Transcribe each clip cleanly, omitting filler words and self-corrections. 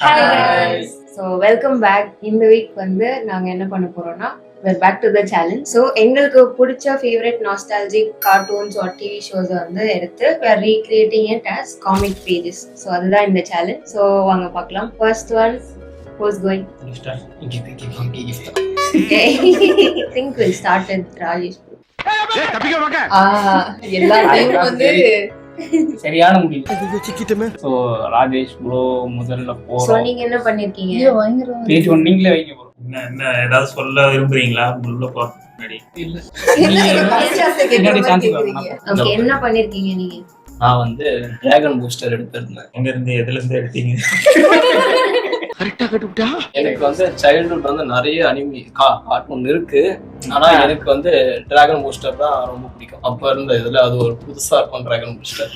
Hi guys. So welcome back. இந்த week வந்து நாங்க என்ன பண்ண போறோம்னா we're back to the challenge. So எங்களுக்கு பிடிச்ச favorite nostalgic cartoons or TV shows வந்து எடுத்து we are recreating it as comic pages. So அதுதான் இந்த challenge. So வாங்க பார்க்கலாம். First one, who's going? I think we'll start with Rajesh. எல்லாத்தையும் வந்து சரியான முடிவு. சோ ராஜேஷ் ப்ரோ முதல்ல சோ போறோம். நீங்க என்ன பண்ணிருக்கீங்க? பேஜ் 1 நீங்களே வைங்க ப்ரோ. என்ன ஏதாவது சொல்ல விரும்புறீங்களா? உள்ள போறதுக்கு முன்னாடி ஓகே, என்ன பண்ணிருக்கீங்க நீங்க? நான் வந்து டிராகன் பூஸ்டர் எடுத்திருந்தேன். எங்க இருந்து எதுல இருந்து எடுத்தீங்க? எனக்கு வந்து சைல்ட்ஹுட் வந்து நிறைய அனிமி கார்ட்டூன் இருக்கு. ஆனா எனக்கு வந்து டிராகன் பூஸ்டர் தான் ரொம்ப பிடிக்கும். அப்ப இருந்த இதுல அது ஒரு புதுசா இருக்கும் டிராகன் பூஸ்டர்.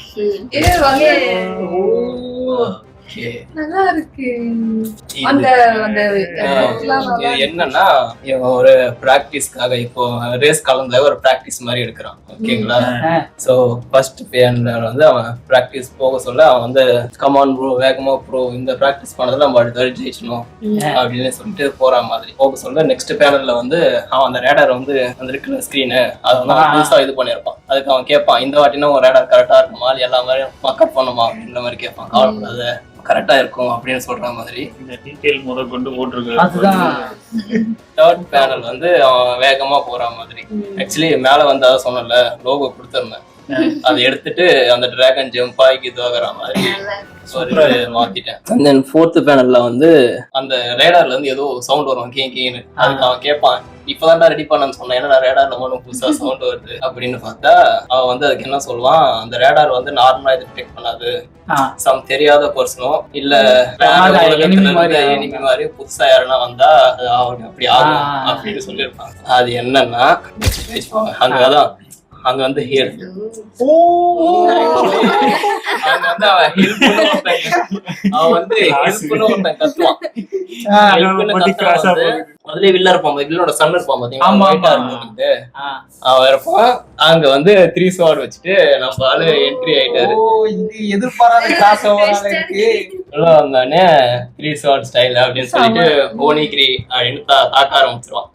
நல்லா இருக்கு. என்னன்னா ஒரு பிராக்டிஸ்க்காக இப்போ ரேஸ் கலந்த ஒரு பிராக்டிஸ் மாதிரி எடுக்கிறான். ஓகேங்களா? சோ ஃபர்ஸ்ட் பேன்ல வந்து அவன் பிராக்டிஸ் போக சொல்ல அவன் வந்து கமான் ப்ரோ வேகமா ப்ரோ இந்த பிராக்டிஸ் பண்ணதுல நம்ம அடுத்த ஜெயிச்சணும் அப்படின்னு சொல்லிட்டு போற மாதிரி போக சொல்ல நெக்ஸ்ட் பேனல்ல வந்து அவன் அந்த ரேடார் வந்து அந்த இருக்கிற ஸ்கிரீனு அதை வந்து புதுசா இது பண்ணிருப்பான். அதுக்கு அவன் கேட்பான், இந்த வாட்டினா ஒரு ரேடார் கரெக்டா இருக்குமா எல்லா மாதிரியும் மக்கப் பண்ணுமா அப்படின்ற மாதிரி கேட்பான். கவலைப்படாத கரெக்டா இருக்கும் அப்படின்னு சொல்ற மாதிரி இந்த டீடைல் முத கொண்டு போட்டுருக்கு. தேர்ட் பேனல் வந்து அவன் வேகமா போற மாதிரி. ஆக்சுவலி மேல வந்து அதான் சொன்னல லோகோ கொடுத்திருந்தேன். அதை எடுத்துட்டு அந்த டிராகன் ஜம்ப் ஆகி இதுவாகிற மாதிரி மாத்திட்டேன். அண்ட் தென் ஃபோர்த் பேனல்ல வந்து அந்த ரேடார்ல இருந்து ஏதோ சவுண்ட் வரும் கீன்னு. அதுக்கு அவன் கேட்பான், இப்பதான் ரெடி பண்ணு சொன்னேன், ஏன்னா ரேடார்ல ஒன்றும் புதுசா சவுண்ட் வருது அப்படின்னு பார்த்தா அவன் வந்து அதுக்கு என்ன சொல்லுவான், அந்த ரேடார் வந்து நார்மலா இது டிடெக்ட் பண்ணாது, சம் தெரியாத பர்சனும் இல்ல எனிமி மாதிரி புதுசா யாருன்னா வந்தா அப்படி ஆகும் அப்படின்னு சொல்லியிருப்பாங்க. அது என்னன்னா அங்கதான் அங்க வந்து அதுலயே வில்ல இருப்பான், வில்லோட சன் இருப்பான் பாத்தீங்கன்னா அவன் இருப்பான். அங்க வந்து 3 ஸ்வார்ட் வச்சுட்டு நம்ம ஆளு என்ட்ரி ஆயிட்டாரு. வந்தானே 3 ஸ்வார்ட் ஸ்டைல் அப்படின்னு சொல்லிட்டு ஓனிகிரி அப்படின்னு தாக்க ஆரம்பிச்சிருவான்.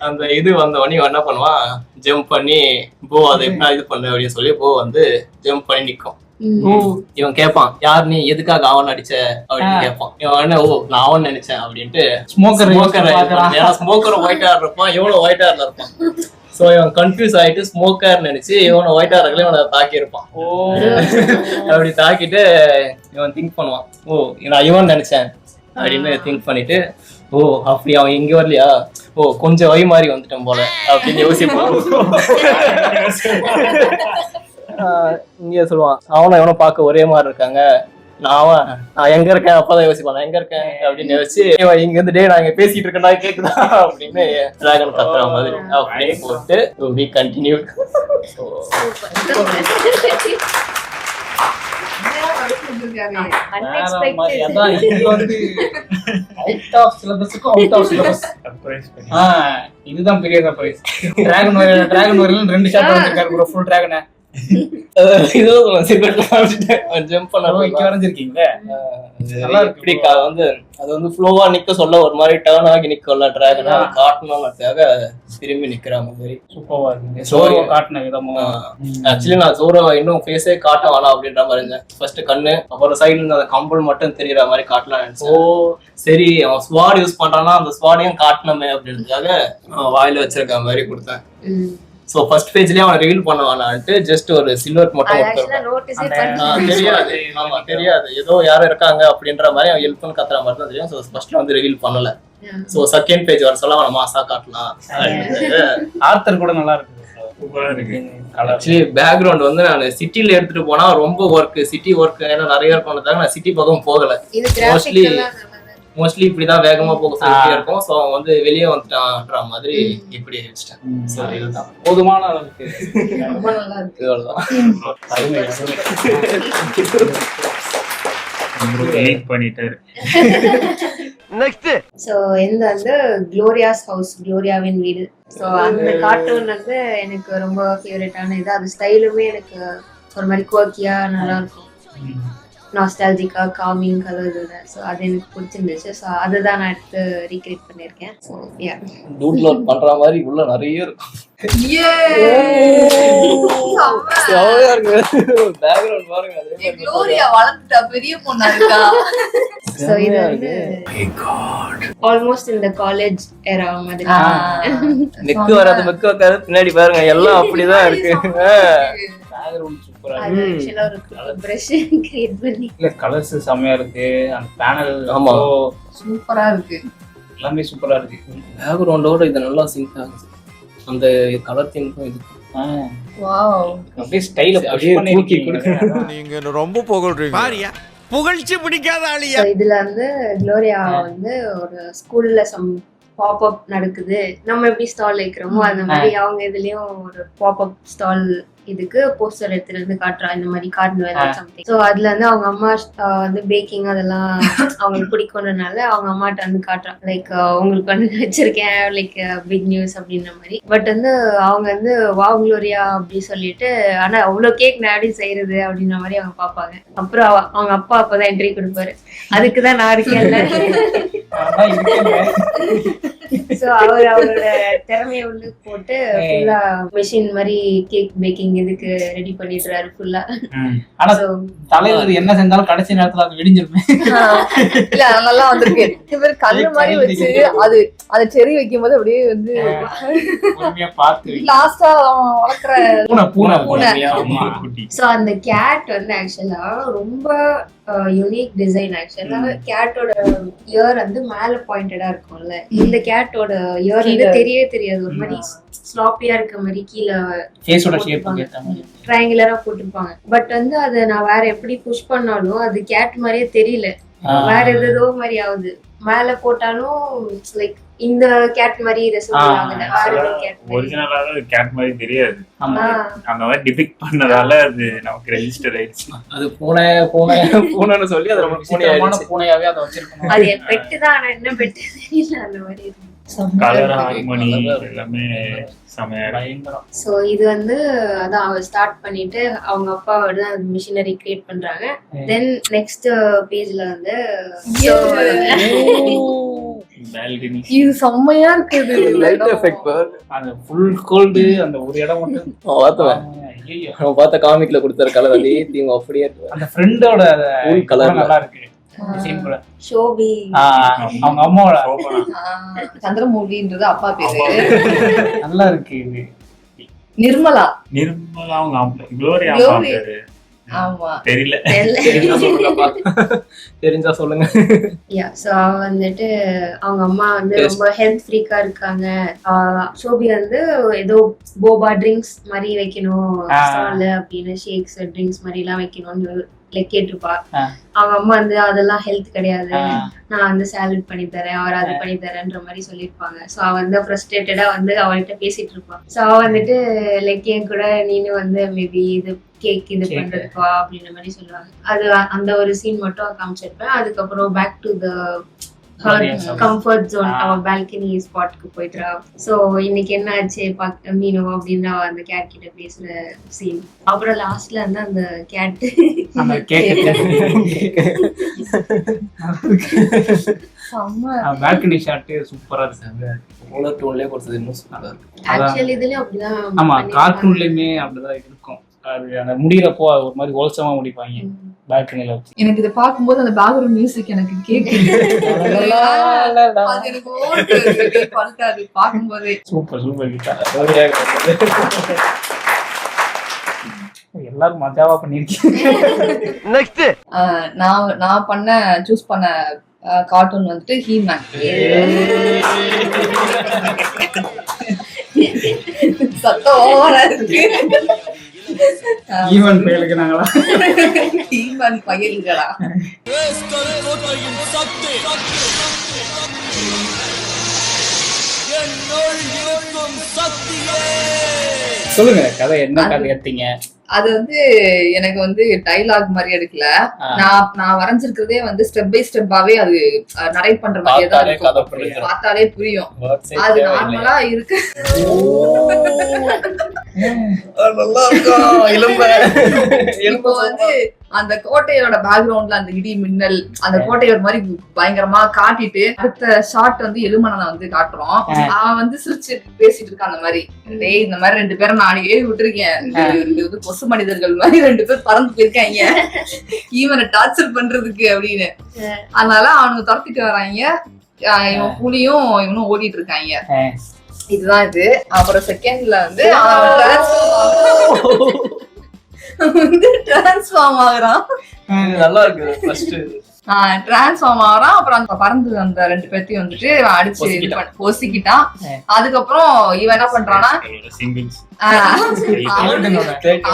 அந்த இது வந்த உடனே என்ன பண்ணுவான், ஜம்ப் பண்ணி போ அதை எப்படி இது பண்ணு அப்படின்னு சொல்லி போ வந்து ஜம்ப் பண்ணி நிக்கும். இவன் கேட்பான், யார் நீ, எதுக்காக அவன் அடிச்ச அப்படின்னு கேட்பான். இவன் ஓ நான் அவன் நினைச்சேன் அப்படின்ட்டு ஸ்மோக்கர் ஒயிட் ஹேர் இருப்பான், இவனும் ஒயிட் ஹேர்ல இருப்பான். சோ இவன் கன்ஃபியூஸ் ஆயிட்டு ஸ்மோக்கர் நினைச்சு இவனை ஒயிட் ஹேர்ல இவனை தாக்கி இருப்பான். அப்படி தாக்கிட்டு இவன் திங்க் பண்ணுவான், ஓ நான் இவன் நினைச்சேன் அப்படின்னு திங்க் பண்ணிட்டு, ஓ அப்படி அவன் இங்க வரலையா, ஓ கொஞ்சம் வழி மாறி வந்துட்டேன் போல அப்படின்னு யோசிப்பான். இங்க சொல்லுவான், அவனும் எவனும் பார்க்க ஒரே மாதிரி இருக்காங்க, நான் எங்க இருக்கேன் அப்பதான் யோசிப்பான், நான் எங்க இருக்கேன் அப்படின்னு யோசிச்சு இங்க இருந்து டே நான் இங்க பேசிட்டு இருக்கேன்னா கேக்குதா அப்படின்னு டிராகன் கத்துற மாதிரி அப்படியே போட்டு வி கண்டினியூ. இதுதான் பெரிய சர்ப்ரைஸ். டிராகன் வரையில 2 ஷாட் வந்திருக்காரு ப்ரோ, ஃபுல் டிராகனை அது வந்து ஃப்ளோவா நிக்க சொல்ல ஒரு மாதிரி டர்ன் ஆகி நிக்கல டிராகனா காட்டணும்ன்றதுக்காக திரும்பி நிக்கிற மாதிரி சூப்பரா இருக்கு. சோரோ காட்டின விதமா ஆக்சுவலி நான் சோரோவை இன்னும் ஃபேஸே காட்ட வேணாம் அப்படின்ற மாதிரி இருந்தேன். ஃபர்ஸ்ட் கண்ணு அப்புறம் சைடுல இருந்து அந்த கம்பல் மட்டும் தெரியற மாதிரி காட்டலாம் நினைச்சேன். சரி அவன் ஸ்வாட் யூஸ் பண்றான்னா அந்த ஸ்வாடையும் காட்டணுமே அப்படின்றதுக்காக வாயில வச்சிருக்க மாதிரி கொடுத்தேன். சோ ஃபர்ஸ்ட் பேஜ்லயே அவன் ரிவீல் பண்ணுவானான்ட்டு ஜஸ்ட் ஒரு சில்வர் மட்டும் தெரியாது. ஆமா தெரியாது, ஏதோ யாரும் இருக்காங்க அப்படின்ற மாதிரி அவன் ஹெல்ப் பண்ணி கத்துற மாதிரி தான் தெரியும். சோ ஃபர்ஸ்ட்ல வந்து ரிவீல் பண்ணல. சோ செகண்ட் பேஜ் வர சொல்ல அவன் மாசா காட்டலாம். ஆர்த்தர் கூட நல்லா இருக்கு. ஆக்சுவலி பேக்ரவுண்ட் வந்து நான் சிட்டில எடுத்துட்டு போனா ரொம்ப ஒர்க், சிட்டி ஒர்க் ஏன்னா நிறைய இருக்கும், நான் சிட்டி பக்கம் போகல. மோஸ்ட்லி இப்படிதான் வேகமா போக சொல்லிட்டே இருக்கும். சோ அவன் வந்து வெளியே வந்துட்டான்ற மாதிரி இப்படி வச்சுட்டேன். சோ இதுதான் போதுமான அளவுக்கு ரொம்ப நல்லா இருக்கு. பண்ணிட்டாரு. நெக்ஸ்ட் சோ இந்த வந்து க்ளோரியாஸ் ஹவுஸ், க்ளோரியாவின் வீடு. சோ அந்த கார்ட்டூன் வந்து எனக்கு ரொம்ப ஃபேவரட்டான இது. அது ஸ்டைலுமே எனக்கு ஒரு மாதிரி குவர்க்கியா நல்லா இருக்கும். நாஸ்டாலஜிக்கா காமிங் கலர்ஸ். ஸோ அது எனக்கு பிடிச்சிருந்துச்சு. ஸோ அதுதான் நான் எடுத்து ரீக்ரியேட் பண்ணியிருக்கேன். ஸோ யா டூட்லோட் பண்ற மாதிரி உள்ள நிறைய இருக்கும். பேக்ரவுண்ட் பாருங்க. க்ளோரியா வளர்ந்துட்டா பெரிய பொண்ணா இருக்கா. ஸோ இது வந்து ஆல்மோஸ்ட் இந்த காலேஜ் ஏரா மாதிரி. நெக்கு வராது மெக்கு வைக்காது பின்னாடி பாருங்க எல்லாம் அப்படிதான் இருக்கு. பேக்ரவுண்ட் சூப்பரா அது இருக்கு. ஆக்சுவலா ஒரு பிரஷ் கிரியேட் பண்ணி இல்ல கலர்ஸ் செமையா இருக்கு. அந்த பேனல் ஆமா. சூப்பரா இருக்கு. எல்லாமே சூப்பரா இருக்கு. பேக்ரவுண்டோட இது நல்லா சிங்க் ஆகுது. அந்த கலர் தீமுக்கும் இது வாவ். அப்படியே ஸ்டைல அப்படியே தூக்கி கொடுக்குறேன். நீங்க ரொம்ப புகழ்றீங்க பாரியா புகழ்ச்சி பிடிக்காத ஆளியா. So இதுல வந்து குளோரியா வந்து ஒரு ஸ்கூல்ல சம் பாப்அப் நடக்குது. நம்ம எப்படி ஸ்டால் வைக்கிறோமோ அந்த மாதிரி அவங்க இதுலயும் ஒரு பாப்அப் ஸ்டால் இதுக்கு போஸ்டர் எடுத்துட்டு வந்து காட்டுறா. இந்த மாதிரி கார்னிவல் சம்திங். ஸோ அதுல வந்து அவங்க அம்மா வந்து பேக்கிங் அதெல்லாம் அவங்களுக்கு பிடிக்கும்னால அவங்க அம்மாட்ட வந்து காட்டுறா. லைக் உங்களுக்கு வந்து வச்சிருக்கேன் லைக் பிக் நியூஸ் அப்படின்ற மாதிரி. பட் வந்து அவங்க வந்து வாவ் குளோரியா அப்படி சொல்லிட்டு ஆனா அவ்வளவு கேக் நான் எப்படி செய்யறது அப்படின்ற மாதிரி அவங்க பாப்பாங்க. அப்புறம் அவங்க அப்பா அப்பதான் என்ட்ரி கொடுப்பாரு. அதுக்குதான் நான் இருக்கேன்ல. சோ அவர் அவரோட திறமைய உள்ள போட்டு ஃபுல்லா மெஷின் மாதிரி கேக் பேக்கிங் இதுக்கு ரெடி பண்ணிடுறாரு ஃபுல்லா. ஆனா தலைவர் என்ன செஞ்சாலும் கடைசி நேரத்துல அது வெடிஞ்சிருமே. இல்ல நல்லா வந்திருக்கு. இவர் கண்ணு மாதிரி வச்சு அது அத செரி வைக்கும் போது அப்படியே வந்து பொறுமையா பார்த்து லாஸ்டா வளர்க்குற பூனை குட்டி. சோ அந்த கேட் வந்து ஆக்சுவலா ரொம்ப யூனிக் டிசைன். ஆக்சுவலா கேட்டோட இயர் வந்து மேல பாயிண்டடா இருக்கும்ல. இந்த கேட்டோட இயர் வந்து தெரியவே தெரியாது. ஒரு மாதிரி ஸ்லாப்பியா இருக்க மாதிரி கீழே ஃபேஸோட ஷேப் கேட்ட மாதிரி ட்ரையாங்குலரா போட்டுருப்பாங்க. பட் வந்து அதை நான் வேற எப்படி புஷ் பண்ணாலும் அது கேட் மாதிரியே தெரியல. வேற ஏதோ மாதிரி ஆகுது. மேல போட்டாலும் லைக் இந்த கேட் மாதிரி ரெசல்ட் ஆகுது. வேற ஒரு கேட் ஒரிஜினலாவே கேட் மாதிரி தெரியாது. அந்த மாதிரி டிபிக்ட் பண்ணதால அது நமக்கு ரெஜிஸ்டர் ஆயிடுச்சு. அது பூனை பூனை பூனைன்னு சொல்லி அது ரொம்ப பூனையாவே அதை வச்சிருக்கணும். அது பெட்டு தான். ஆனா என்ன பெட்டு தெரியல. அந்த மாதிரி இருக்கு. கலர் ஹார்மோனி எல்லாமே செமையா இருக்கு. சோ இது வந்து அதான் அவ ஸ்டார்ட் பண்ணிட்டு அவங்க அப்பாவோட மிஷினரி கிரியேட் பண்றாங்க. தென் நெக்ஸ்ட் பேஜ்ல வந்து பால்கனி இது செம்மையா இருக்குது. லைட் எஃபெக்ட் அந்த ஃபுல் கோல்டு அந்த ஒரு இடம் மட்டும் பார்த்தேன். அவன் பார்த்த காமிக்ல கொடுத்த கலர் அதே தீம் அப்படியே அந்த ஃப்ரெண்டோட கலர் நல்லா இருக்கு. டிசைன் கூட ஷோபி அவங்க அம்மாவோட சந்திரமூலின்றது அப்பா பேரு. நல்லா இருக்கு. இது நிர்மலா நிர்மலா அவங்க அம்மா குளோரியா அம்மா பேரு. ஆமா தெரியல. தெரிஞ்சா சொல்லுங்க. யா சோ அவ வந்துட்டு அவங்க அம்மா வந்து ரொம்ப ஹெல்த் ஃப்ரீக்கா இருக்காங்க. ஷோபி வந்து ஏதோ போபா ட்ரிங்க்ஸ் மாதிரி வைக்கணும் ஸ்டால்ல அப்படின்னு. ஷேக்ஸ் ட்ரிங்க்ஸ் மாதிரி எல்லாம் வைக்கணும்னு கேட்டிருப்பா. அவங்க அம்மா வந்து அதெல்லாம் ஹெல்த் கிடையாது, நான் வந்து சாலட் பண்ணி தரேன், அவர் அது பண்ணி தரேன்ற மாதிரி சொல்லியிருப்பாங்க. ஸோ அவ வந்து ஃப்ரஸ்ட்ரேட்டடா வந்து அவள்கிட்ட பேசிட்டு இருப்பான். ஸோ அவ வந்துட்டு லைக் என் கூட நீனு வந்து மேபி இது கேக் இது பண்றதுக்கா அப்படின்ற மாதிரி சொல்லுவாங்க. அது அந்த ஒரு சீன் மட்டும் காமிச்சிருப்பேன். அதுக்கப்புறம் back to the comfort zone அவ பால்கனி ஸ்பாட்க்கு போயிட்டுறா. சோ இன்னைக்கு என்ன ஆச்சு மீனோ அப்படின்னு அவ அந்த கேட் கிட்ட பேசுற சீன். அப்புறம் லாஸ்ட்ல வந்து அந்த கேட் பால்கனி ஷாட் சூப்பரா இருக்கு. ஓலர் டோன்லயே கொடுத்தது இன்னும் சூப்பரா இருக்கு. ஆக்சுவலி இதுலயும் அப்படிதான். ஆமா கார்ட்டூன்லயுமே அப்படிதான் இருக்கும். அது அந்த முடியறப்போ ஒரு மாதிரி ஹோல்சமா முடிப்பாங்க பால்கனில வச்சு. எனக்கு இதை பார்க்கும்போது அந்த பேக்ரவுண்ட் மியூசிக் எனக்கு கேக்குது. பார்க்கும்போதே சூப்பர் சூப்பர் கிட்டார். எல்லாரும் மஜாவா பண்ணிருக்கீங்க. நெக்ஸ்ட் நான் சூஸ் பண்ண கார்ட்டூன் வந்துட்டு ஹீமேன். சத்தம் ஓவரா இருக்கு. ஈவன் பயலுக்கு நாங்களா ஹீமேன் பயலுங்களா. சொல்லுங்க கதை என்ன கதை எடுத்தீங்க? அது வந்து எனக்கு வந்து டைலாக் மாதிரி எடுக்கல. நான் வரைஞ்சிருக்கிறதே வந்து ஸ்டெப் பை ஸ்டெப்பாவே அது நரேட் பண்ற மாதிரியே தான் இருக்கும். பார்த்தாலே புரியும். அது நார்மலா இருக்கு. இப்போ வந்து அந்த கோட்டையோட பேக்ரவுண்ட்ல அந்த இடி மின்னல், அந்த கோட்டையோட மாதிரி பயங்கரமா காட்டிட்டு அடுத்த ஷாட் வந்து எலுமனனை வந்து காட்டுறோம். அவன் வந்து சிரிச்சு பேசிட்டு இருக்கான். அந்த மாதிரி டேய் இந்த மாதிரி 2 பேரும் நான் ஏறி விட்டுருக்கேன், கொசு மனிதர்கள் மாதிரி 2 பேர் பறந்து போயிருக்காங்க இவனை டார்ச்சர் பண்றதுக்கு அப்படின்னு. அதனால அவனுக்கு துரத்திட்டு வராங்க. இவன் புலியும் இவனும் ஓடிட்டு இருக்காங்க. இதுதான் இது. அப்புறம் செகண்ட்ல வந்து டிரான்ஸ்ஃபார்ம் ஆகுறான். நல்லா இருக்கு. ஃபர்ஸ்ட் டிரான்ஸ்ஃபார்ம் ஆகுறான். அப்புறம் அந்த பறந்து அந்த 2 பேர்த்தையும் வந்துட்டு அடிச்சு பொசிக்கிட்டான். அதுக்கப்புறம் இவன் என்ன பண்றான்னா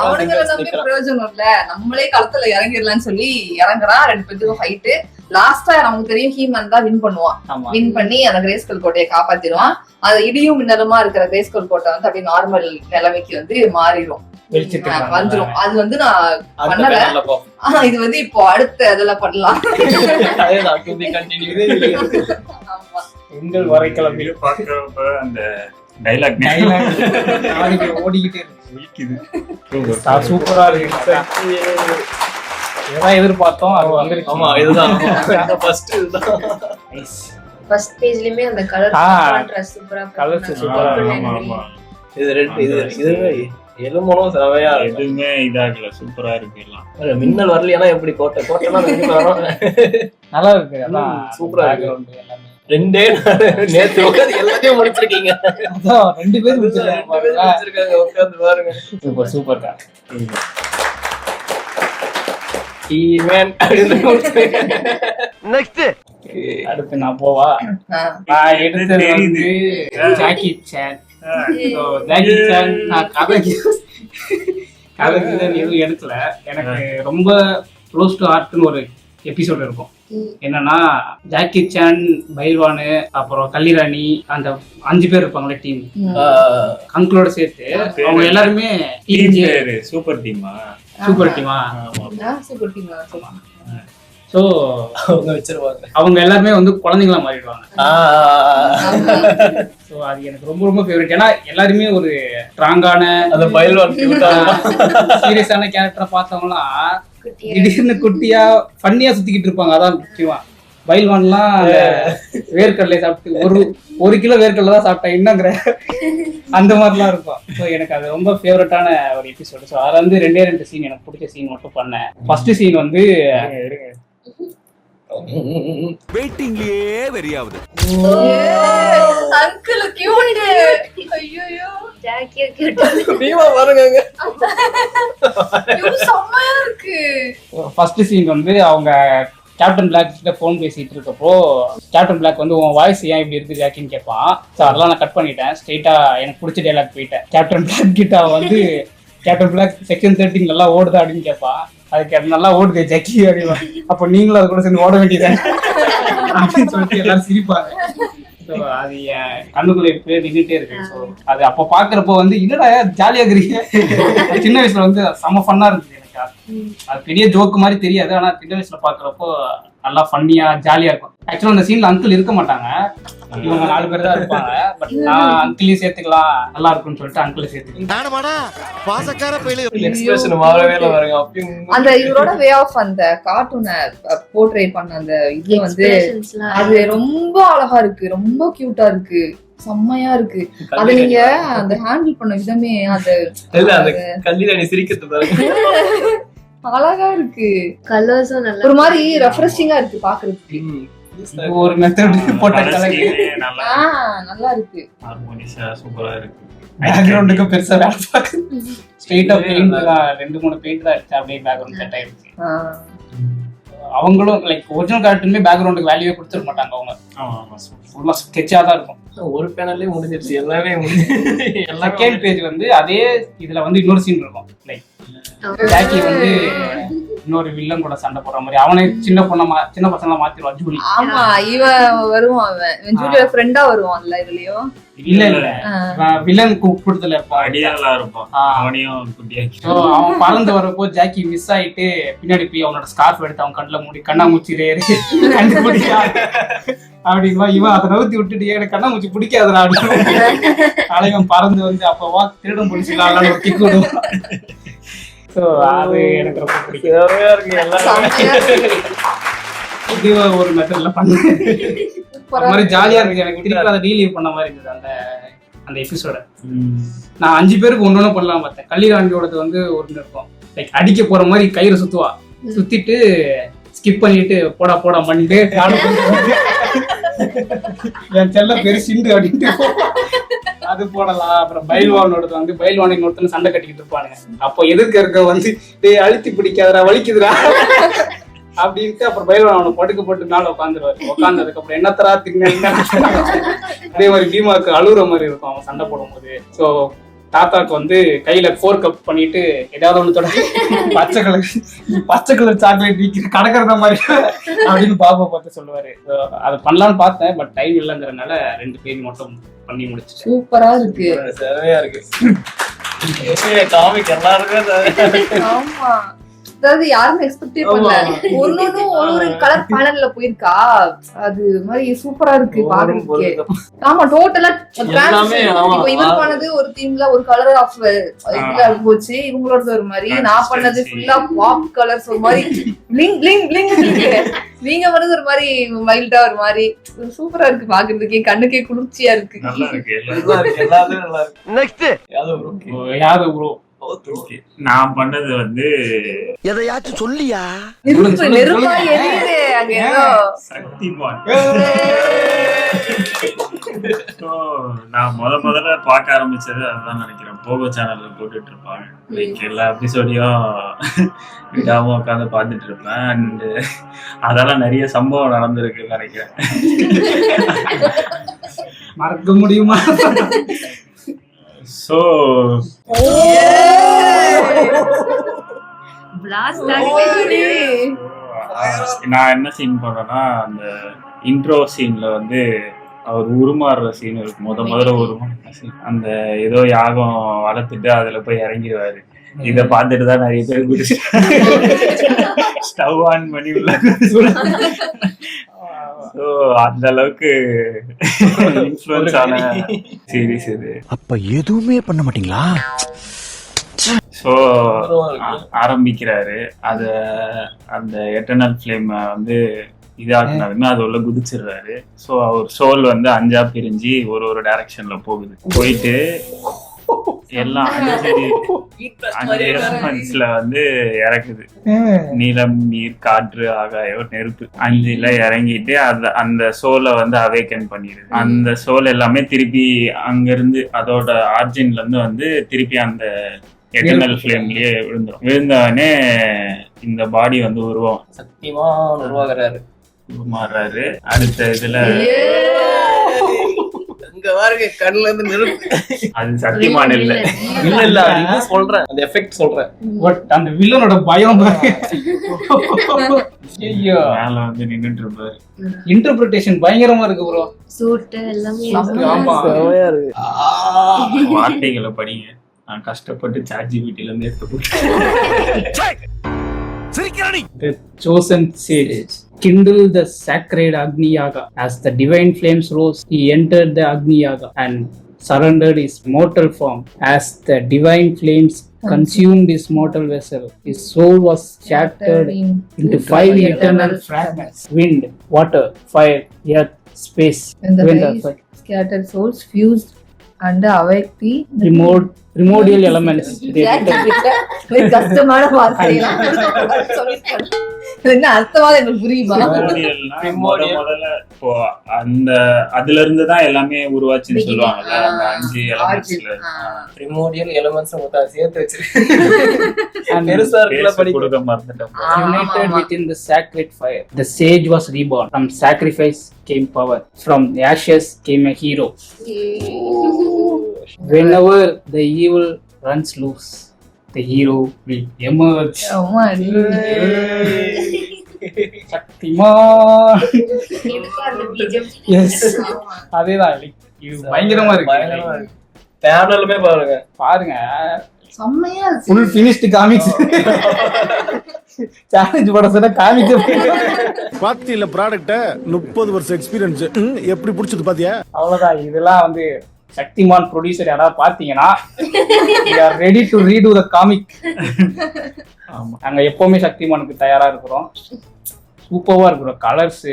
அவனுக்கு நம்பி பிரயோஜனம் இல்ல, நம்மளே களத்துல இறங்கிடலாம்னு சொல்லி இறங்குறான். 2 பேருக்கும் ஃபைட்டு. லாஸ்டா நமக்கு தெரியும் ஹீமன் தான் வின் பண்ணுவான். வின் பண்ணி அந்த கிரேஸ்கல் கோட்டையை காப்பாத்திடுவான். அது இடியும் மின்னலுமா இருக்கிற கிரேஸ்கல் கோட்டை வந்து அப்படியே நார்மல் நிலைமைக்கு வந்து மாறிடும், வந்துரும். அது வந்து நான் பண்ணல. இது வந்து இப்போ அடுத்த இதெல்லாம் பண்ணலாம். எங்கள் வரைக்கிழமை பாக்குறப்ப அந்த டைலாக் ஓடிக்கிட்டே இருக்கு. சூப்பரா இருக்கு. எதான் எதிர்பார்த்தோம் அது வந்துருச்சு. ஆமா இதுதான் ஃபர்ஸ்ட் இதுதான். ஃபர்ஸ்ட் பேஜ்லயுமே அந்த கலர் கான்ட்ராஸ்ட் சூப்பரா கலர்ஸ் சூப்பரா. இது ரெண்டு இது எலும்பும் செவையா எதுவுமே இதாகல, சூப்பரா இருக்கு எல்லாம். மின்னல் வரலையானா எப்படி கோட்டை கோட்டைனா நல்லா இருக்கு. அதான் சூப்பரா இருக்கு. எல்லாமே 2 நேத்து உட்காந்து எல்லாத்தையும் முடிச்சிருக்கீங்க. அதான் 2 பேர் முடிச்சிருக்காங்க. உட்காந்து பாருங்க. சூப்பர் சூப்பர் தான். நெக்ஸ்ட் அடுத்து நான் போவா. நான் எடுத்தது வந்து ஜாக்கி சான். ஜாக்கி சான் நான் கதைக்கு எதுவும் எடுக்கல. எனக்கு ரொம்ப க்ளோஸ் டு ஹார்ட்னு ஒரு எபிசோட் இருக்கும். என்னன்னா ஜாக்கி சான், பைல்வானு, அப்புறம் கல்லிராணி, அந்த 5 பேர் இருப்பாங்களே டீம், அங்கிளோட சேர்த்து அவங்க எல்லாருமே சூப்பர் டீமா. சூப்பர் டீமா. Super team. ஸோ அவங்க எல்லாருமே வந்து குழந்தைங்களா மாறிடுவாங்க. ஸோ அது எனக்கு ரொம்ப ரொம்ப ஃபேவரட். ஏன்னா எல்லாருமே ஒரு ஸ்ட்ராங்கான அந்த பைல்வான் சீரியஸான கேரக்டரை பார்த்தவங்களாம் திடீர்னு குட்டியா ஃபன்னியா சுத்திக்கிட்டு இருப்பாங்க. அதான் முக்கியமா. பைல்வான்லாம் வேர்க்கடலை சாப்பிட்டு ஒரு கிலோ வேர்க்கடலை தான் சாப்பிட்டேன் என்னங்கிற அந்த மாதிரிலாம் இருக்கும். ஸோ எனக்கு அது ரொம்ப ஃபேவரட்டான ஒரு எபிசோடு. ஸோ அதில் வந்து 2 சீன் எனக்கு பிடிச்ச சீன் மட்டும் பண்ணேன். ஃபர்ஸ்ட் சீன் வந்து வெயிட்டிங்லயே வெறியாவது. Uncle cute. ஐயோ ஜாக்கியா கியூட். பீமா பாருங்க. செம்மையா இருக்கு. ஃபர்ஸ்ட் சீன் வந்து அவங்க கேப்டன் பிளாக் கிட்ட ஃபோன் பேசிட்டு இருக்கப்போ கேப்டன் பிளாக் வந்து உன் வாய்ஸ் ஏன் இப்படி இருக்கு ஜாக்கின்னு கேட்பான். ஸோ அதெல்லாம் நான் கட் பண்ணிட்டேன். ஸ்ட்ரெயிட்டா எனக்கு பிடிச்ச டைலாக் போயிட்டேன். கேப்டன் பிளாக் கிட்ட வந்து கேப்டன் பிளாக் செக்ஷன் 13 நல்லா ஓடுதா அப்படின்னு கேட்பான். அதுக்கு நல்லா ஓடுது ஜாக்கி அப்படின்னா, அப்போ நீங்களும் அது கூட சேர்ந்து ஓட வேண்டியது அப்படின்னு சொல்லிட்டு எல்லாரும் சிரிப்பாங்க. ஸோ அது என் கண்ணுக்குள்ள இப்படியே நின்றுட்டே இருக்கு. ஸோ அது அப்போ பாக்குறப்போ வந்து இல்லடா ஜாலியா இருக்கிறீங்க. சின்ன வயசுல வந்து செம்ம ஃபன்னா இருந்துச்சு எனக்கு. அது பெரிய ஜோக்கு மாதிரி தெரியாது. ஆனா சின்ன வயசுல பாக்குறப்போ நல்லா ஃபன்னியா ஜாலியா இருக்கும். ஆக்சுவலா அந்த சீன்ல அங்கிள் இருக்க மாட்டாங்க, இவங்க 4 பேர் தான் இருப்பாங்க. பட் நான் அங்கிளையும் சேர்த்துக்கலாம் நல்லா இருக்கும்னு சொல்லிட்டு அங்கிளை சேர்த்துக்கலாம். அந்த இவரோட வே ஆஃப் அந்த கார்ட்டூனை போர்ட்ரே பண்ண அந்த இது வந்து அது ரொம்ப அழகா இருக்கு, ரொம்ப கியூட்டா இருக்கு, செம்மையா இருக்கு. அது நீங்க அந்த ஹேண்டில் பண்ண விதமே அது கல்லிராணி சிரிக்கிறது பாருங்க, அழகா இருக்கு. கலர்ஸும் நல்லா ஒரு மாதிரி ரெஃப்ரெஷிங்கா இருக்கு பாக்குறதுக்கு. ஒரு மெத்தட் போட்ட கலக்கு நல்லா இருக்கு. ஹார்மோனியஸா சூப்பரா இருக்கு. பேக்ரவுண்டுக்கு பெருசா வேலை பார்க்க ஸ்ட்ரெயிட்டா பெயிண்ட் தான் 2-3 பெயிண்ட் தான் அடிச்சு அப்படியே பேக்ரவுண்ட் செட் ஆயிடுச்சு. அவங்களும் லைக் ஒரிஜினல் கேரக்டருமே பேக்ரவுண்டுக்கு வேல்யூவே கொடுத்துட மாட்டாங்க. அவங்க ஃபுல்லா ஸ்கெட்சா தான் இருக்கும். ஒரு பேனல்லே முடிஞ்சிருச்சு எல்லாமே. செகண்ட் பேஜ் வந்து அதே இதுல வந்து இன்னொரு சீன் இருக்கும். லைக் ஜாக்கி வந்து இன்னொரு வில்லன் கூட சண்டை போடுற மாதிரி அவனே சின்ன பசங்கள மாத்திடுவான் ஜூலி. ஆமா இவன் வருவான், அவன் ஜூலியோட ஃப்ரெண்டா வருவான்ல இதுலயும். இல்ல வில்லன் கூப்பிடுதல அடியாளா இருப்பான், அவனையும் குட்டியாக்கி. அவன் பறந்து வரப்போ ஜாக்கி மிஸ் ஆயிட்டு பின்னாடி போய் அவனோட ஸ்கார்ஃப் எடுத்து அவன் கண்ணுல மூடி கண்ணாமூச்சி கண்டுபிடிக்கா அப்படின்னா இவன் அதை நவுத்தி விட்டுட்டு எனக்கு கண்ணாமூச்சி பிடிக்காதுடா அப்படின்னு அலைவன் பறந்து வந்து அப்பவா திருடம் பிடிச்சிடலாம் ஒரு கிக் விடுவான். ஸோ அது எனக்கு ரொம்ப பிடிக்கும். இது ஒரு மெத்தட்ல பண்ண மாதிரி ஜாலியா இருக்கு. எனக்கு திருப்பி அதை ரீலீவ் பண்ண மாதிரி இருந்தது அந்த எபிசோட. நான் 5 பேருக்கு ஒன்னொன்னு பண்ணலாம் பார்த்தேன். கள்ளிராண்டியோடது வந்து ஒன்று இருக்கும், லைக் அடிக்க போற மாதிரி கயிறு சுத்துவா, சுத்திட்டு ஸ்கிப் பண்ணிட்டு போடா போடா பண்ணிட்டு என் செல்ல பெரு சிண்டு அப்படின்ட்டு அது போடலாம். அப்புறம் பைல்வானோடது வந்து பைல்வானை இன்னொருத்தன சண்டை கட்டிக்கிட்டு இருப்பானுங்க. அப்போ எதிர்க்க இருக்க வந்து டேய் அழுத்தி பிடிக்காதரா வலிக்குதுரா அப்படின்ட்டு அப்புறம் பைல்வான் அவனை படுக்க போட்டு மேல உட்காந்துருவாரு. உட்காந்ததுக்கு அப்புறம் என்னத்தரா திங்க அதே மாதிரி பீமாவுக்கு அழுகுற மாதிரி இருக்கும் அவன் சண்டை போடும் போது. ஸோ தாத்தாக்கு வந்து கையில 4 கப் பண்ணிட்டு ஏதாவது ஒண்ணு தொட பச்சை கலர் சாக்லேட் விற்கிற கடற்கறத மாதிரி அப்படின்னு பாப்பா பார்த்து சொல்லுவாரு. அதை பண்ணலான்னு பார்த்தேன், பட் டைம் இல்லைங்கிறதுனால 2 பேர் மட்டும் பண்ணி முடிச்சு. சூப்பரா இருக்கு, சரியா இருக்கு. காமிக் எல்லாருக்கும் ஆமா. அதாவது யாருமே எக்ஸ்பெக்டே பண்ணல. ஒன்னொன்னும் ஒரு கலர் பேனல்ல போயிருக்கா, அது மாதிரி சூப்பரா இருக்கு பாக்குறதுக்கே. ஆமா டோட்டலா இப்போ இவர் பண்ணது ஒரு தீம்ல ஒரு கலர் ஆஃப் இதுல போச்சு, இவங்களோட ஒரு மாதிரி. நான் பண்ணது ஃபுல்லா பாப் கலர்ஸ் ஒரு மாதிரி பிளிங் பிளிங் பிளிங். நீங்க பண்ணது ஒரு மாதிரி மைல்டா ஒரு மாதிரி சூப்பரா இருக்கு பாக்குறதுக்கே, கண்ணுக்கே குளிர்ச்சியா இருக்கு. நல்லா இருக்கு, எல்லாரும் நல்லா இருக்கு. நெக்ஸ்ட் யாதவ் ப்ரோ நான் பண்ணது வந்து எதையாச்சும் சொல்லியா நெருப்பா எரியுது அங்க ஏதோ சக்திமான். நான் முதல்ல பார்க்க ஆரம்பிச்சது அதுதான் நினைக்கிறேன். போகோ சேனல்ல போட்டுட்டு இருப்பாங்க, லைக் எல்லா எபிசோடையும் விடாம உட்காந்து பார்த்துட்டு இருப்பேன். அண்ட் அதெல்லாம் நிறைய சம்பவம் நடந்திருக்குன்னு நினைக்கிறேன். மறக்க முடியுமா? ஸோ நான் என்ன சீன் பண்ணேன்னா, அந்த இன்ட்ரோ சீன்ல வந்து அவர் உருமாறுற சீன் இருக்கு. முதல்ல உருமாறுற சீன், அந்த ஏதோ யாகம் வளர்த்துட்டு அதுல போய் இறங்கிடுவாரு. இத பார்த்துட்டு தான் நிறைய பேர் குடிச்சு ஸ்டவ் ஆன் பண்ணி உள்ள. ஸோ அந்த அளவுக்கு இன்ஃப்ளூயன்ஸ் ஆன சீரிஸ் இது. அப்ப எதுவுமே பண்ண மாட்டீங்களா? ஸோ ஆரம்பிக்கிறாரு, அத அந்த எட்டர்னல் ஃப்ளேம் வந்து இதாக்குனாலுமே அது உள்ள குதிச்சிடுறாரு. ஸோ அவர் சோல் வந்து 5ஆ பிரிஞ்சு ஒரு டைரக்ஷன்ல போயிட்டு எல்லாம் 5 எலமெண்ட்ஸ்ல வந்து இறக்குது. நிலம், நீர், காற்று, ஆகாயம், நெருப்பு 5ல இறங்கிட்டு அந்த சோலை வந்து அவேக்கன் பண்ணிடுது. அந்த சோல் எல்லாமே திருப்பி அங்கிருந்து அதோட ஆர்ஜின்ல இருந்து வந்து திருப்பி அந்த எட்டர்னல் ஃப்ளேம்லயே விழுந்தவனே இந்த பாடி வந்து உருவாகிறாரு. அடுத்த இதுல கண்ணுல இருந்து நெருப்பு. அது சத்தியமான இல்ல சொல்றேன், அந்த எஃபெக்ட் சொல்றேன். பட் அந்த வில்லனோட பயம் மேல வந்து நின்னுட்டு இருப்பாரு. இன்டர்பிரிட்டேஷன் பயங்கரமா இருக்கு ப்ரோ. சூட் எல்லாமே வார்த்தைகளை படிங்க. நான் கஷ்டப்பட்டு ChatGPT இருந்து எடுத்து The chosen sage kindled the sacred Agni Yaga. As the divine flames rose, he entered the Agni Yaga and surrendered his mortal form. As the divine flames consumed his mortal vessel, his soul was shattered into 5 eternal fragments: wind, water, fire, earth, space. And the scattered souls fused and awake the primordial elements. கஷ்டமான வார்த்தையெல்லாம் சொல்லிருக்காங்க. என்ன அர்த்தமா எனக்கு புரியுமா? முதல்ல இப்போ அந்த அதுல இருந்து தான் எல்லாமே உருவாச்சுன்னு சொல்லுவாங்கல்ல, அந்த 5 எலிமெண்ட்ஸ்ல. பிரிமோடியல் எலிமெண்ட்ஸ் மொத்தம் சேர்த்து வச்சிருக்கேன். பெருசா இருக்குல படி கொடுக்க மறந்துட்டேன். United within the sacred fire, the sage was reborn. From sacrifice came power. From ashes came a hero. Whenever the evil runs loose, the hero will emerge. Shaktimaan. இதுக்கு அந்த BGM. Yes. அதேதான் இது பயங்கரமா இருக்கு. பேனலுமே பாருங்க பாருங்க செம்மையா இருக்கு. Full finished comics. சேலஞ்ச் பட சொன்னா காமிக்ஸ் பாத்தியில ப்ராடக்ட்ட 30 வருஷம் எக்ஸ்பீரியன்ஸ் எப்படி பிடிச்சது பாத்தியா? அவ்வளவுதான். இதெல்லாம் வந்து சக்திமான் ப்ரொடியூசர் யாராவது பார்த்தீங்கன்னா ready to read the comic. நாங்க எப்பவுமே சக்திமானுக்கு தயாரா இருக்கிறோம். சூப்பர்வா இருக்கிறோம். Colours,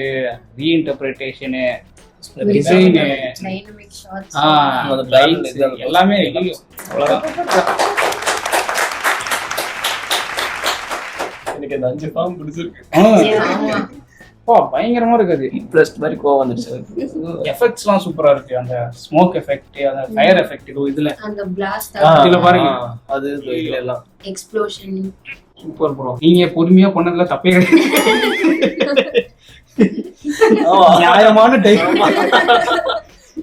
reinterpretation, design, Dynamic shots. எல்லாமே அவ்வளவுதான். எனக்கு இந்த 5 ஃபார்ம் பிடிச்சிருக்கு. ஆமா. பயங்கரமா இருக்குது. இன்ட்ரெஸ்ட் மாதிரி கோவம் வந்துருச்சு. எஃபெக்ட்ஸ்லாம் சூப்பரா இருக்கு. அந்த ஸ்மோக் எஃபெக்ட், அந்த ஃபயர் எஃபெக்ட், இதுல அந்த blast இதுல பாருங்க. அது எல்லாம் explosion. Super bro. நீங்க பொறுமையா பண்ணதுல தப்பே கிடையாது. நியாயமான டைம்.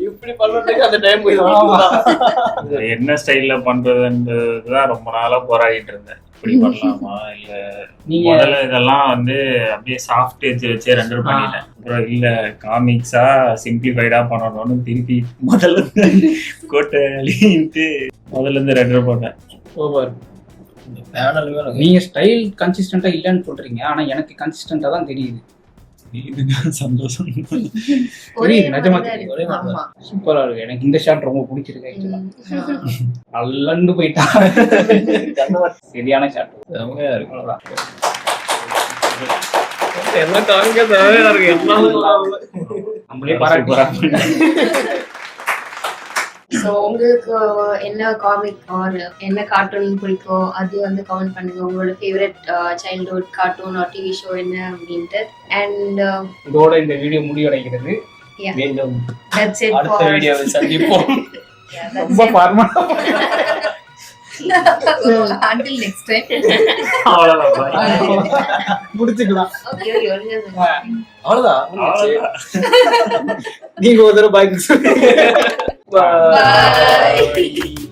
இப்படி பண்றதுக்கு அந்த டைம் என்ன ஸ்டைல்ல பண்றதுன்றதுதான் ரொம்ப நாளா போராடிட்டு இருந்தேன். இப்படி பண்ணலாமா இல்ல நீங்க முதல்ல இதெல்லாம் வந்து அப்படியே சாஃப்ட் எட்ஜ் வச்சு ரெண்டர் பண்ணிட்டேன். அப்புறம் இல்ல காமிக்ஸா சிம்பிளிஃபைடா பண்ணணும்னு திருப்பி முதல்ல கோட்டை அழிட்டு முதல்ல இருந்து ரெண்டர் போட்டேன். ஓவர். நீங்க ஸ்டைல் கன்சிஸ்டன்டா இல்லன்னு சொல்றீங்க, ஆனா எனக்கு கன்சிஸ்டன்டா தான் தெரியுது. சந்தோஷம். புரியுது, நிஜமா தெரியுது. ஆமா. சூப்பரா இருக்கு. எனக்கு இந்த ஷாட் ரொம்ப பிடிச்சிருக்கு. ஆக்சுவலா அல்லண்டு போயிட்டா. சரியான ஷாட். செமையா இருக்கு. அவ்வளவுதான். எல்லாம் காமிக்க தேவையா இருக்கு. எல்லாம் நம்மளே பாராட்டி. ஸோ உங்களுக்கு என்ன காமிக் ஆர் என்ன கார்ட்டூன் பிடிக்கும் அது வந்து கமெண்ட் பண்ணுங்க. உங்களோட favourite childhood cartoon or TV show என்ன அப்படின்ட்டு. அண்ட் இதோட இந்த வீடியோ முடிவடைகிறது. மீண்டும் that's it அடுத்த for வீடியோவில் சந்திப்போம். yeah, that's ரொம்ப it. Pharma. Until next time. அவ்வளவுதான். முடிச்சுக்கலாம். Okay, you're just அவ்வளவுதான். நீங்க ஒரு தடவை பாய். bye.